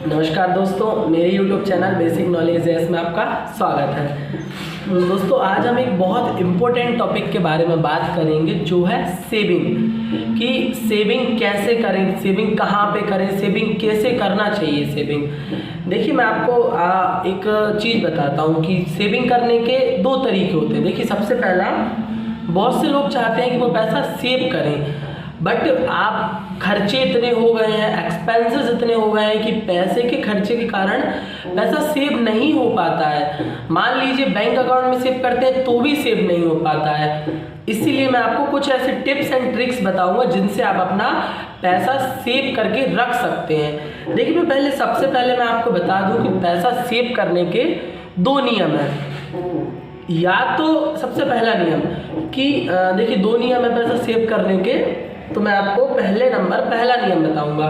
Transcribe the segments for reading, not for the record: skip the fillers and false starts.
नमस्कार दोस्तों, मेरे YouTube channel basic knowledge S में आपका स्वागत है। दोस्तों, आज हम एक बहुत इम्पोर्टेंट टॉपिक के बारे में बात करेंगे जो है सेविंग। कि सेविंग कैसे करें, सेविंग कहाँ पे करें, सेविंग कैसे करना चाहिए। सेविंग देखिए, मैं आपको एक चीज़ बताता हूँ कि सेविंग करने के दो तरीके होते हैं। देखिए, सबसे पहला, बहुत से लोग चाहते हैं कि वो पैसा सेव करें, बट आप खर्चे इतने हो गए हैं, एक्सपेंसेस इतने हो गए हैं कि पैसे के खर्चे के कारण पैसा सेव नहीं हो पाता है। मान लीजिए बैंक अकाउंट में सेव करते हैं तो भी सेव नहीं हो पाता है। इसीलिए मैं आपको कुछ ऐसे टिप्स एंड ट्रिक्स बताऊंगा जिनसे आप अपना पैसा सेव करके रख सकते हैं। देखिए, मैं सबसे पहले मैं आपको बता दूं कि पैसा सेव करने के दो नियम हैं। या तो सबसे पहला नियम कि देखिए, दो नियम है पैसा सेव करने के, तो मैं आपको पहला नियम बताऊंगा।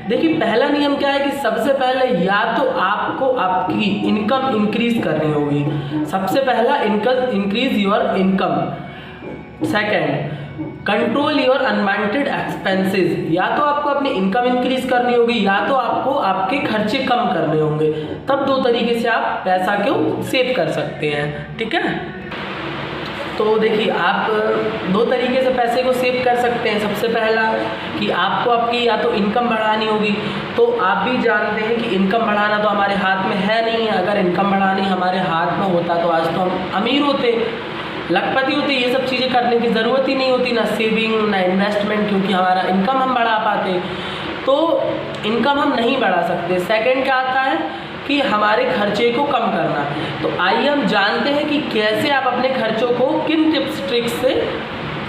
देखिए, पहला नियम क्या है कि सबसे पहले या तो आपको आपकी इनकम इंक्रीज करनी होगी। सबसे पहला, increase your income. Second, control your unwanted expenses. या तो आपको अपनी इनकम इंक्रीज करनी होगी या तो आपको आपके खर्चे कम करने होंगे। तब दो तरीके से आप पैसा को सेव कर सकते हैं। ठीक है, तो देखिए, आप दो तरीके से पैसे को सेव कर सकते हैं। सबसे पहला कि आपको आपकी या तो इनकम बढ़ानी होगी। तो आप भी जानते हैं कि इनकम बढ़ाना तो हमारे हाथ में है नहीं है। अगर इनकम बढ़ानी हमारे हाथ में होता तो आज तो हम अमीर होते, लखपति होते। ये सब चीज़ें करने की ज़रूरत ही नहीं होती, ना सेविंग ना इन्वेस्टमेंट, क्योंकि हमारा इनकम हम बढ़ा पाते। तो इनकम हम नहीं बढ़ा सकते। सेकेंड क्या आता है कि हमारे खर्चे को कम करना। तो आइए हम जानते हैं कि कैसे आप अपने खर्चों को, किन टिप्स ट्रिक्स से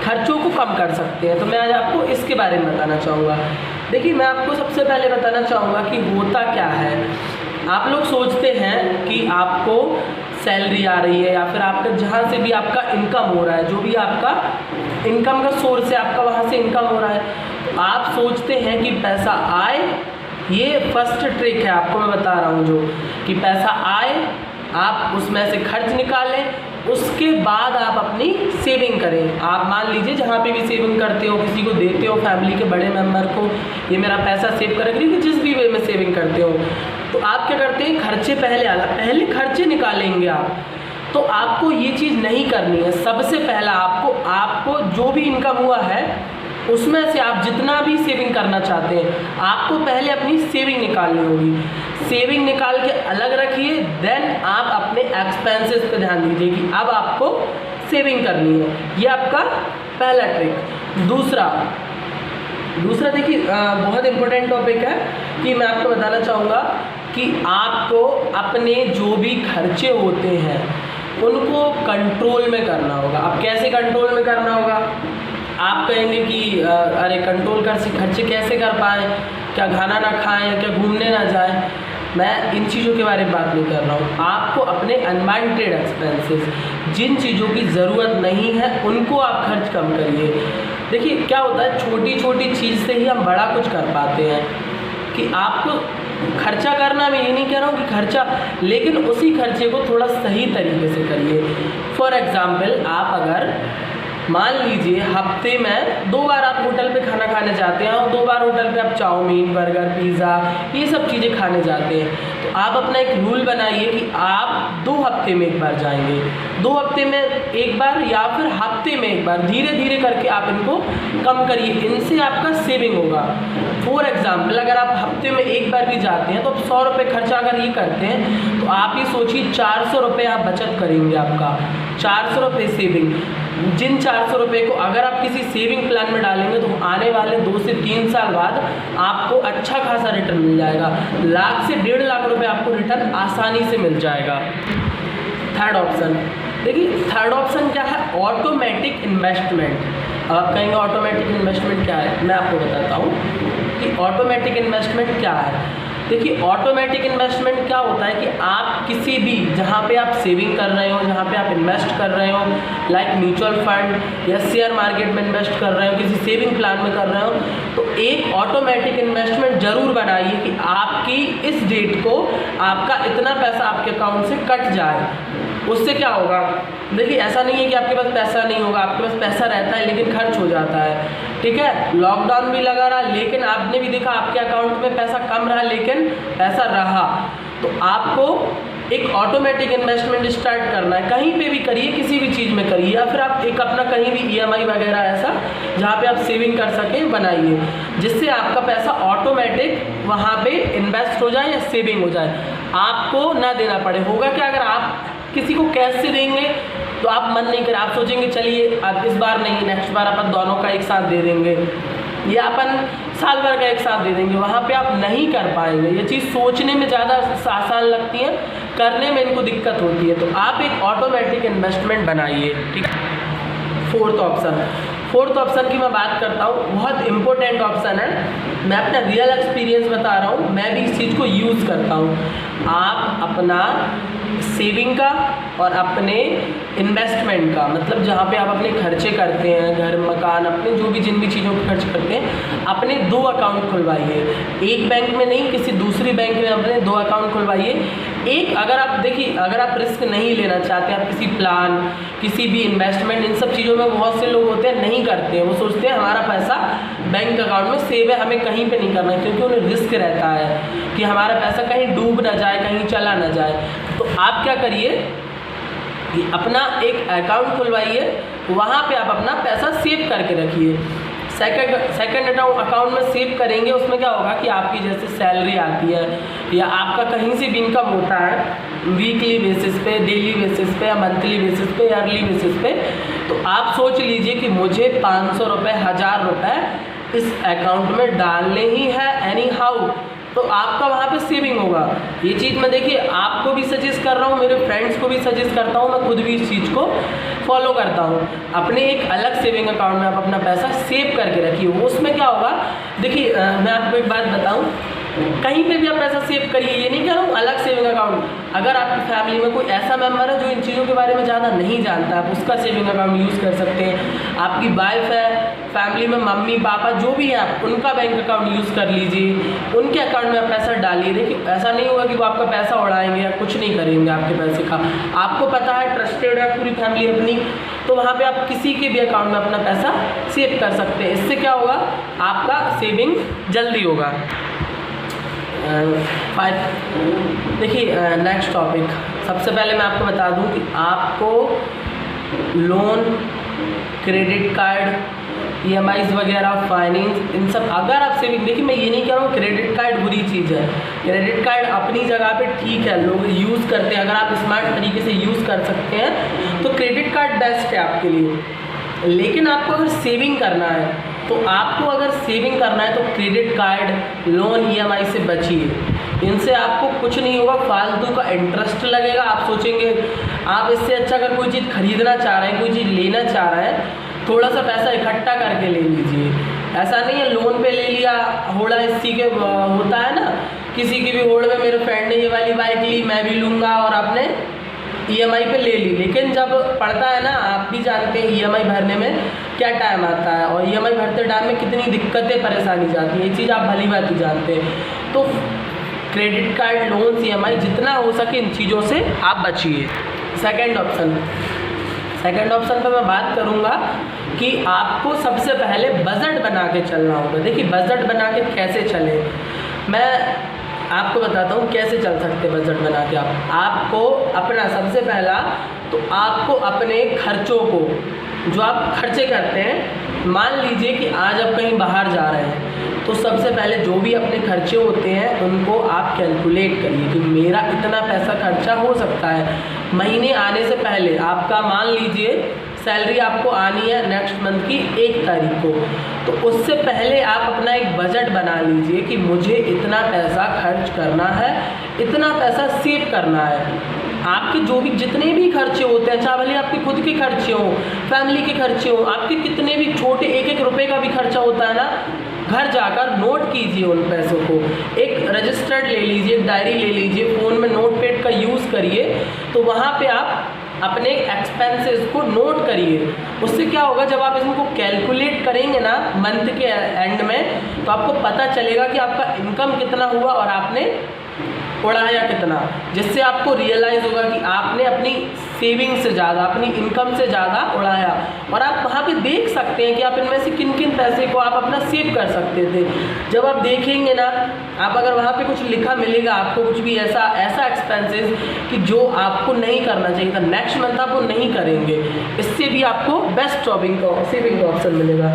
खर्चों को कम कर सकते हैं। तो मैं आज आपको इसके बारे में बताना चाहूँगा। देखिए, मैं आपको सबसे पहले बताना चाहूँगा कि होता क्या है। आप लोग सोचते हैं कि आपको सैलरी आ रही है या फिर आपका जहाँ से भी आपका इनकम हो रहा है, जो भी आपका इनकम का सोर्स है, आपका वहाँ से इनकम हो रहा है, तो आप सोचते हैं कि पैसा आए। ये फर्स्ट ट्रिक है, आपको मैं बता रहा हूँ जो कि पैसा आए, आप उसमें से खर्च निकालें, उसके बाद आप अपनी सेविंग करें। आप मान लीजिए जहाँ पे भी सेविंग करते हो, किसी को देते हो, फैमिली के बड़े मेंबर को, ये मेरा पैसा सेव करें, क्योंकि जिस भी वे में सेविंग करते हो, तो आप क्या करते हैं, खर्चे पहले खर्चे निकालेंगे आप। तो आपको ये चीज़ नहीं करनी है। सबसे पहला आपको जो भी इनकम हुआ है उसमें से आप जितना भी सेविंग करना चाहते हैं, आपको पहले अपनी सेविंग निकालनी होगी। सेविंग निकाल के अलग रखिए, देन आप अपने एक्सपेंसेस पे ध्यान दीजिए कि अब आपको सेविंग करनी है। ये आपका पहला ट्रिक। दूसरा देखिए, बहुत इम्पोर्टेंट टॉपिक है कि मैं आपको बताना चाहूँगा कि आपको अपने जो भी खर्चे होते हैं उनको कंट्रोल में करना होगा। अब कैसे कंट्रोल में करना होगा? आप कहेंगे कि अरे खर्चे कैसे कर पाएँ, क्या खाना ना खाएं, क्या घूमने ना जाएं। मैं इन चीज़ों के बारे में बात नहीं कर रहा हूँ। आपको अपने अनवांटेड एक्सपेंसेस, जिन चीज़ों की ज़रूरत नहीं है, उनको आप खर्च कम करिए। देखिए, क्या होता है, छोटी छोटी चीज़ से ही हम बड़ा कुछ कर पाते हैं। कि आपको खर्चा करना, मैं ये नहीं कह रहा हूँ कि खर्चा, लेकिन उसी खर्चे को थोड़ा सही तरीके से करिए। फॉर एग्ज़ाम्पल, आप अगर मान लीजिए हफ्ते में 2 बार आप होटल पे खाना खाने जाते हैं और 2 बार होटल पे आप चाउमीन, बर्गर, पिज़्ज़ा, ये सब चीज़ें खाने जाते हैं, तो आप अपना एक रूल बनाइए कि आप 2 हफ्ते में एक बार जाएंगे, 2 हफ्ते में एक बार या फिर हफ्ते में एक बार। धीरे धीरे करके आप इनको कम करिए, इनसे आपका सेविंग होगा। फॉर एग्ज़ाम्पल, अगर आप हफ्ते में एक बार भी जाते हैं तो आप 100 रुपये खर्चा अगर ये करते हैं तो आप ये सोचिए 400 रुपये आप बचत करेंगे। आपका 400 रुपये सेविंग, जिन 400 रुपये को अगर आप किसी सेविंग प्लान में डालेंगे तो आने वाले 2 से 3 साल बाद आपको अच्छा खासा रिटर्न मिल जाएगा। लाख से 1.5 लाख रुपए आपको रिटर्न आसानी से मिल जाएगा। थर्ड ऑप्शन, देखिए, थर्ड ऑप्शन क्या है? Automatic investment. आप कहेंगे ऑटोमेटिक इन्वेस्टमेंट क्या है? मैं आपको बताता हूँ कि ऑटोमेटिक इन्वेस्टमेंट क्या है। देखिए, ऑटोमेटिक इन्वेस्टमेंट क्या होता है कि आप किसी भी, जहाँ पे आप सेविंग कर रहे हो, जहाँ पे आप इन्वेस्ट कर रहे हो, लाइक म्यूचुअल फंड या शेयर मार्केट में इन्वेस्ट कर रहे हो, किसी सेविंग प्लान में कर रहे हो, तो एक ऑटोमेटिक इन्वेस्टमेंट जरूर बनाइए कि आपकी इस डेट को आपका इतना पैसा आपके अकाउंट से कट जाए। उससे क्या होगा, देखिए ऐसा नहीं है कि आपके पास पैसा नहीं होगा, आपके पास पैसा रहता है लेकिन खर्च हो जाता है, ठीक है। लॉकडाउन भी लगा रहा लेकिन आपने भी देखा आपके अकाउंट में पैसा कम रहा लेकिन पैसा रहा। तो आपको एक ऑटोमेटिक इन्वेस्टमेंट स्टार्ट करना है, कहीं पे भी करिए, किसी भी चीज़ में करिए, या फिर आप एक अपना कहीं भी EMI वगैरह ऐसा जहाँ पे आप सेविंग कर सकें बनाइए, जिससे आपका पैसा ऑटोमेटिक वहाँ पे इन्वेस्ट हो जाए या सेविंग हो जाए, आपको ना देना पड़े। होगा क्या, अगर आप किसी को कैश से देंगे तो आप मन नहीं करें, आप सोचेंगे चलिए अब इस बार नहीं, नेक्स्ट बार अपन दोनों का एक साथ दे देंगे या अपन साल भर का एक साथ दे देंगे, वहाँ पे आप नहीं कर पाएंगे। ये चीज़ सोचने में ज़्यादा आसान लगती है, करने में इनको दिक्कत होती है। तो आप एक ऑटोमेटिक इन्वेस्टमेंट बनाइए, ठीक है। फोर्थ ऑप्शन की मैं बात करता हूँ, बहुत इंपॉर्टेंट ऑप्शन है, मैं अपना रियल एक्सपीरियंस बता रहा हूँ, मैं भी इस चीज़ को यूज़ करता हूँ। आप अपना सेविंग का और अपने इन्वेस्टमेंट का, मतलब जहाँ पे आप अपने खर्चे करते हैं, घर मकान अपने जो भी जिन भी चीज़ों पर खर्च करते हैं, अपने 2 अकाउंट खुलवाइए। एक बैंक में नहीं, किसी दूसरी बैंक में अपने 2 अकाउंट खुलवाइए। एक, अगर आप देखिए, अगर आप रिस्क नहीं लेना चाहते, आप किसी प्लान, किसी भी इन्वेस्टमेंट, इन सब चीज़ों में बहुत से लोग होते हैं नहीं करते हैं, वो सोचते हैं हमारा पैसा बैंक अकाउंट में सेव है, हमें कहीं पे नहीं करना है, क्योंकि उन्हें रिस्क रहता है कि हमारा पैसा कहीं डूब ना जाए, कहीं चला ना जाए। तो आप क्या करिए कि अपना एक अकाउंट खुलवाइए, वहाँ पे आप अपना पैसा सेव करके रखिए। सेकंड अकाउंट में सेव करेंगे, उसमें क्या होगा कि आपकी जैसे सैलरी आती है या आपका कहीं से भी इनकम होता है, वीकली बेसिस पे, डेली बेसिस पे या मंथली बेसिस पे, ईयरली बेसिस पे, तो आप सोच लीजिए कि मुझे 500 रुपये, 1000 रुपये इस अकाउंट में डालने ही है एनी हाउ, तो आपका वहाँ पे सेविंग होगा। ये चीज़ मैं देखिए आपको भी सजेस्ट कर रहा हूँ, मेरे फ्रेंड्स को भी सजेस्ट करता हूँ, मैं खुद भी इस चीज़ को फॉलो करता हूँ। अपने एक अलग सेविंग अकाउंट में आप अपना पैसा सेव करके रखिए। उसमें क्या होगा, देखिए मैं आपको एक बात बताऊँ, कहीं पे भी आप पैसा सेव करिए, ये नहीं कह रहा हूँ अलग सेविंग अकाउंट। अगर आपकी फैमिली में कोई ऐसा मेंबर है जो इन चीज़ों के बारे में ज़्यादा नहीं जानता, आप उसका सेविंग अकाउंट यूज़ कर सकते हैं। आपकी वाइफ है, फैमिली में मम्मी पापा जो भी है, आप उनका बैंक अकाउंट यूज़ कर लीजिए, उनके अकाउंट में आप पैसा डालिए। देखिए ऐसा नहीं होगा कि वो आपका पैसा उड़ाएंगे या कुछ नहीं करेंगे आपके पैसे का, आपको पता है, ट्रस्टेड है पूरी फैमिली अपनी, तो वहाँ पे आप किसी के भी अकाउंट में अपना पैसा सेव कर सकते हैं। इससे क्या होगा, आपका सेविंग जल्दी होगा। देखिए नेक्स्ट टॉपिक, सबसे पहले मैं आपको बता दूं कि आपको लोन, क्रेडिट कार्ड, EMIs वगैरह, फाइनेंस, इन सब अगर आप सेविंग, देखिए मैं ये नहीं कह रहा हूँ क्रेडिट कार्ड बुरी चीज़ है, क्रेडिट कार्ड अपनी जगह पे ठीक है, लोग यूज़ करते हैं, अगर आप स्मार्ट तरीके से यूज़ कर सकते हैं तो क्रेडिट कार्ड बेस्ट है आपके लिए। लेकिन आपको अगर सेविंग करना है, तो आपको अगर सेविंग करना है तो क्रेडिट कार्ड, लोन, EMI से बचिए। इनसे आपको कुछ नहीं होगा, फालतू का इंटरेस्ट लगेगा। आप सोचेंगे, आप इससे अच्छा अगर कोई चीज़ खरीदना चाह रहे हैं, कोई चीज़ लेना चाह रहे हैं, थोड़ा सा पैसा इकट्ठा करके ले लीजिए। ऐसा नहीं है लोन पे ले लिया, होड़ा इसी के होता है ना, किसी की भी होड़ में मेरे फ्रेंड ने ये वाली बाइक ली, मैं भी लूँगा, और आपने EMI पे ले ली। लेकिन जब पड़ता है ना, आप भी जानते हैं EMI भरने में क्या टाइम आता है, और EMI भरते टाइम में कितनी दिक्कतें परेशानी जाती है, ये चीज़ आप भली बात ही जानते हैं। तो क्रेडिट कार्ड, लोन, EMI जितना हो सके इन चीज़ों से आप बचिए। सेकंड ऑप्शन पर मैं बात करूँगा कि आपको सबसे पहले बजट बना के चलना होगा। देखिए बजट बना के कैसे चले, मैं आपको बताता हूँ कैसे चल सकते बजट बना के। आपको अपना सबसे पहला, तो आपको अपने खर्चों को, जो आप खर्चे करते हैं, मान लीजिए कि आज आप कहीं बाहर जा रहे हैं, तो सबसे पहले जो भी अपने खर्चे होते हैं उनको आप कैलकुलेट करिए कि मेरा इतना पैसा खर्चा हो सकता है। महीने आने से पहले आपका मान लीजिए सैलरी आपको आनी है नेक्स्ट मंथ की 1 तारीख को, तो उससे पहले आप अपना एक बजट बना लीजिए कि मुझे इतना पैसा खर्च करना है, इतना पैसा सेव करना है। आपके जो भी जितने भी खर्चे होते हैं, चाहे भले आपके खुद के खर्चे हों, फैमिली के खर्चे हों, आपके कितने भी छोटे 1-1 रुपये का भी खर्चा होता है ना, घर जाकर नोट कीजिए उन पैसों को। एक रजिस्टर्ड ले लीजिए, डायरी ले लीजिए, फ़ोन में नोटपैड का यूज़ करिए, तो वहाँ पे आप अपने एक्सपेंसेस को नोट करिए। उससे क्या होगा, जब आप इनको कैलकुलेट करेंगे ना मंथ के एंड में, तो आपको पता चलेगा कि आपका इनकम कितना हुआ और आपने उड़ाया कितना, जिससे आपको रियलाइज़ होगा कि आपने अपनी सेविंग से ज़्यादा, अपनी इनकम से ज़्यादा उड़ाया। और आप वहाँ पे देख सकते हैं कि आप इनमें से किन किन पैसे को आप अपना सेव कर सकते थे। जब आप देखेंगे ना, आप अगर वहाँ पे कुछ लिखा मिलेगा आपको, कुछ भी ऐसा एक्सपेंसेस कि जो आपको नहीं करना चाहिए था, नेक्स्ट मंथ आप वो नहीं करेंगे, इससे भी आपको बेस्ट सेविंग का ऑप्शन मिलेगा।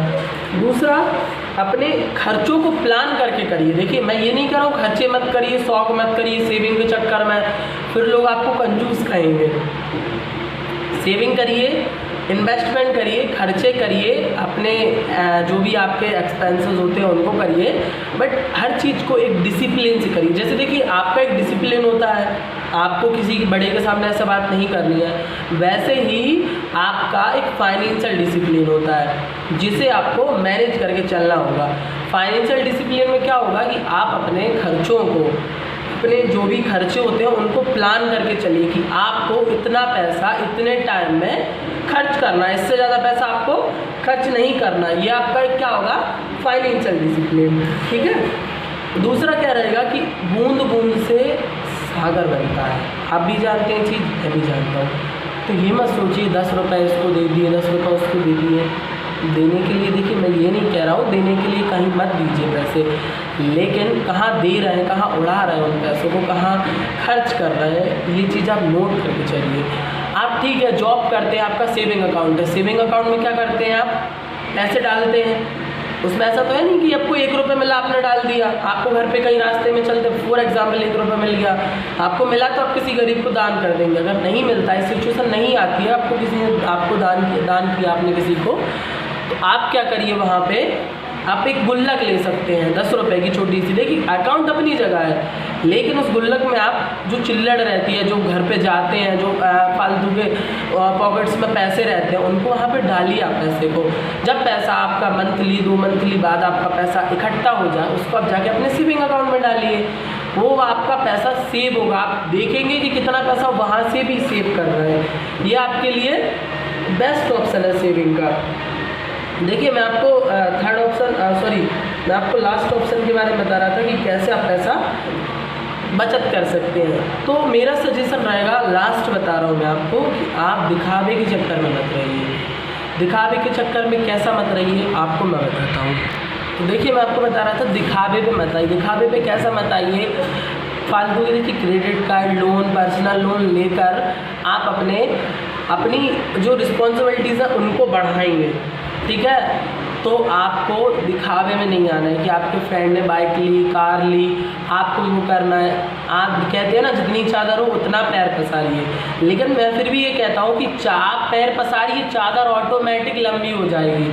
दूसरा, अपने खर्चों को प्लान करके करिए। देखिए, मैं ये नहीं कह रहा हूँ खर्चे मत करिए, शौक मत करिए सेविंग के चक्कर में, फिर लोग आपको कंजूस कहेंगे। सेविंग करिए, इन्वेस्टमेंट करिए, खर्चे करिए, अपने जो भी आपके एक्सपेंसेस होते हैं उनको करिए, बट हर चीज़ को एक डिसिप्लिन से करिए। जैसे देखिए, आपका एक डिसिप्लिन होता है, आपको किसी बड़े के सामने ऐसा बात नहीं करनी है, वैसे ही आपका एक फाइनेंशियल डिसिप्लिन होता है जिसे आपको मैनेज करके चलना होगा। फाइनेंशियल डिसिप्लिन में क्या होगा कि आप अपने खर्चों को, अपने जो भी खर्चे होते हैं उनको प्लान करके चलिए कि आपको इतना पैसा इतने टाइम में खर्च करना है, इससे ज़्यादा पैसा आपको खर्च नहीं करना। ये आपका क्या होगा, फाइनेंशियल डिसिप्लिन। ठीक है। दूसरा क्या रहेगा कि बूंद बूंद से सागर बनता है। आप भी जानते हैं चीज़, मैं भी जानता हूँ। तो ये मत सोचिए 10 रुपये इसको दे दिए, 10 रुपये उसको दे दिए। देने के लिए, देखिए मैं ये नहीं कह रहा हूँ देने के लिए कहीं मत दीजिए पैसे, लेकिन कहाँ दे रहे हैं, कहाँ उड़ा रहे हैं उन पैसों को, कहाँ खर्च कर रहे हैं, ये चीज़ आप नोट करके चलिए। आप ठीक है जॉब करते हैं, आपका सेविंग अकाउंट है, सेविंग अकाउंट में क्या करते हैं आप, पैसे डालते हैं। उसमें ऐसा तो है नहीं कि आपको 1 रुपये मिला आपने डाल दिया। आपको घर पे कहीं रास्ते में चलते फॉर एग्जाम्पल 1 रुपये मिल गया, आपको मिला तो आप किसी गरीब को दान कर देंगे। अगर नहीं मिलता है, सिचुएशन नहीं आती है, आपको किसी ने आपको दान किया आपने किसी को, तो आप क्या करिए, वहाँ पे आप एक गुल्लक ले सकते हैं 10 रुपये की छोटी सी। देखिए अकाउंट अपनी जगह है, लेकिन उस गुल्लक में आप जो चिल्लड़ रहती है, जो घर पे जाते हैं, जो फालतू के पॉकेट्स में पैसे रहते हैं, उनको वहाँ पे डालिए आप पैसे को। जब पैसा आपका मंथली 2 मंथली बाद आपका पैसा इकट्ठा हो जाए, उसको आप जाके अपने सेविंग अकाउंट में डालिए, वो आपका पैसा सेव होगा। आप देखेंगे कि कितना पैसा वहाँ से भी सेव कर रहे हैं। ये आपके लिए बेस्ट ऑप्शन है सेविंग का। देखिए मैं आपको मैं आपको लास्ट ऑप्शन के बारे में बता रहा था कि कैसे आप पैसा बचत कर सकते हैं। तो मेरा सजेशन रहेगा, लास्ट बता रहा हूँ मैं आपको, कि आप दिखावे के चक्कर में मत रहिए। दिखावे के चक्कर में कैसा मत रहिए, आपको मैं बताता हूँ। तो देखिए मैं आपको बता रहा था, दिखावे पे मत आइए। दिखावे पे कैसा मत आइए, फालतू के देखिए credit card, loan, personal loan लेकर आप अपनी जो रिस्पॉन्सिबिलिटीज़ हैं उनको बढ़ाएंगे। ठीक है, तो आपको दिखावे में नहीं आना है कि आपके फ्रेंड ने बाइक ली, कार ली, आपको वो करना है। आप कहते हैं ना, जितनी चादर हो उतना पैर पसारिए, लेकिन मैं फिर भी ये कहता हूँ कि पैर पसारिए, चादर ऑटोमेटिक लंबी हो जाएगी।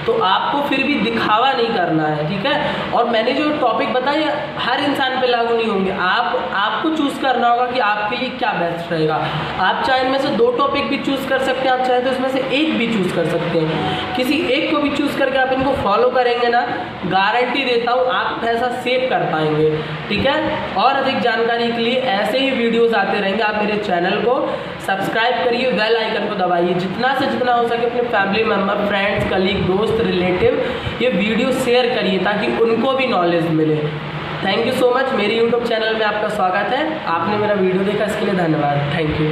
तो आपको फिर भी दिखावा नहीं करना है। ठीक है, और मैंने जो टॉपिक बताया हर इंसान पे लागू नहीं होंगे। आपको चूज़ करना होगा कि आपके लिए क्या बेस्ट रहेगा। आप चाहे इनमें से 2 टॉपिक भी चूज़ कर सकते हैं, आप चाहे तो इसमें से एक भी चूज़ कर सकते हैं। किसी एक को भी चूज़ करके आप इनको फॉलो करेंगे ना, गारंटी देता हूँ आप पैसा सेव कर पाएंगे। ठीक है, और अधिक जानकारी के लिए ऐसे ही वीडियोज़ आते रहेंगे। आप मेरे चैनल को सब्सक्राइब करिए, बेल आइकन को दबाइए, जितना से जितना हो सके अपने फैमिली मेम्बर, फ्रेंड्स, कलीग, दोस्त, रिलेटिव ये वीडियो शेयर करिए ताकि उनको भी नॉलेज मिले। Thank you so much. मेरे यूट्यूब चैनल में आपका स्वागत है। आपने मेरा वीडियो देखा, इसके लिए धन्यवाद। Thank you.